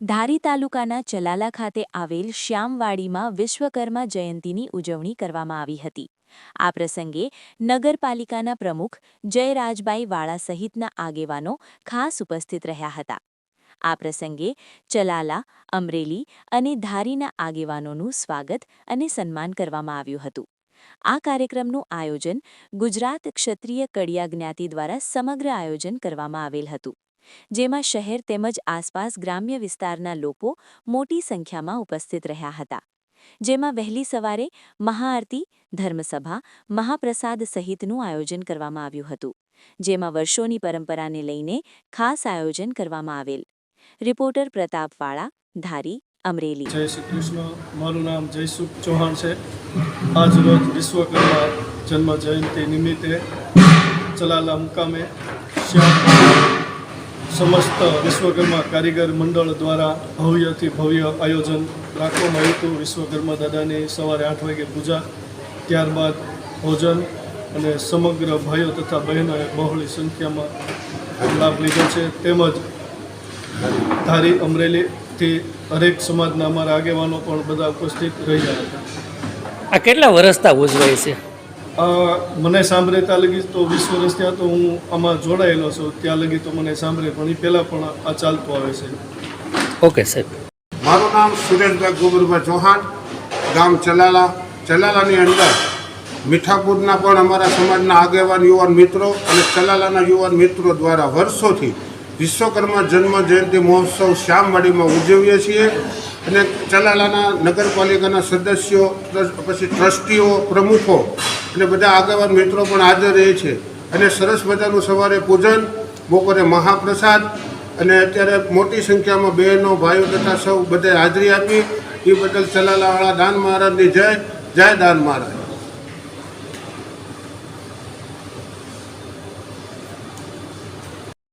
ધારી તાલુકાના ચલાલા ખાતે આવેલ શ્યામવાડીમાં વિશ્વકર્મા જયંતીની ઉજવણી કરવામાં આવી હતી। આ પ્રસંગે નગરપાલિકાના પ્રમુખ જયરાજભાઈ વાળા સહિતના આગેવાનો ખાસ ઉપસ્થિત રહ્યા હતા। આ પ્રસંગે ચલાલા, અમરેલી અને ધારીના આગેવાનોનું સ્વાગત અને સન્માન કરવામાં આવ્યું હતું। આ કાર્યક્રમનું આયોજન ગુજરાત ક્ષત્રિય કડિયા જ્ઞાતિ દ્વારા સમગ્ર આયોજન કરવામાં આવેલ હતું, જેમાં શહેર તેમજ આસપાસ ગ્રામ્ય વિસ્તારના લોકો મોટી સંખ્યામાં ઉપસ્થિત રહ્યા હતા। જેમાં વહેલી સવારે મહાઆરતી, ધર્મસભા, મહાપ્રસાદ સહિતનું આયોજન કરવામાં આવ્યું હતું, જેમાં વર્ષોની પરંપરાને લઈને ખાસ આયોજન કરવામાં આવેલ। રિપોર્ટર પ્રતાપ વાળા, ધારી, અમરેલી। જય શ્રી કૃષ્ણ। મારું નામ જયસુખ ચૌહાણ છે। આજ રોજ વિશ્વકર્મા જન્મ જયંતિ નિમિત્તે ચલાલા મુકામે સમસ્ત વિશ્વકર્મા કારીગર મંડળ દ્વારા ભવ્યથી ભવ્ય આયોજન રાખવામાં આવ્યું હતું। વિશ્વકર્મા દાદાની સવારે 8 વાગે પૂજા, ત્યારબાદ ભોજન અને સમગ્ર ભાઈઓ તથા બહેનોએ બહોળી સંખ્યામાં લાભ લીધો છે। તેમજ ધારી, અમરેલીથી હરેક સમાજના અમારા આગેવાનો પણ બધા ઉપસ્થિત રહ્યા હતા। આ કેટલા વર્ષથી ઉજવાય છે? મને સાંભળે ત્યાં લગી તો 20 વર્ષ થયા, તો હું આમાં જોડાયેલો છું, ત્યાં લગી તો મને સાંભળે, પણ એ પહેલાં પણ આ ચાલતું આવે છે। ઓકે સાહેબ। મારું નામ સુરેશભાઈ ગોબરભાઈ ચૌહાણ, ગામ ચલાલા। ચલાલાની અંદર મીઠાપુરના પણ અમારા સમાજના આગેવાન યુવાન મિત્રો અને ચલાલાના યુવાન મિત્રો દ્વારા વર્ષોથી વિશ્વકર્મા જન્મ જયંતિ મહોત્સવ શ્યામવાડીમાં ઉજવીએ છીએ અને ચલાલાના નગરપાલિકાના સદસ્યો, પછી ટ્રસ્ટીઓ, પ્રમુખો અને બધા આગેવાન મિત્રો પણ હાજર રહે છે અને સરસ મજાનું સવારે પૂજન, બપોરે મહાપ્રસાદ અને અત્યારે મોટી સંખ્યામાં બહેનો, ભાઈઓ તથા સૌ બધાએ હાજરી આપી। એ બદલ ચલાલાવાળા દાન મહારાજની જય, જય દાન મહારાજ।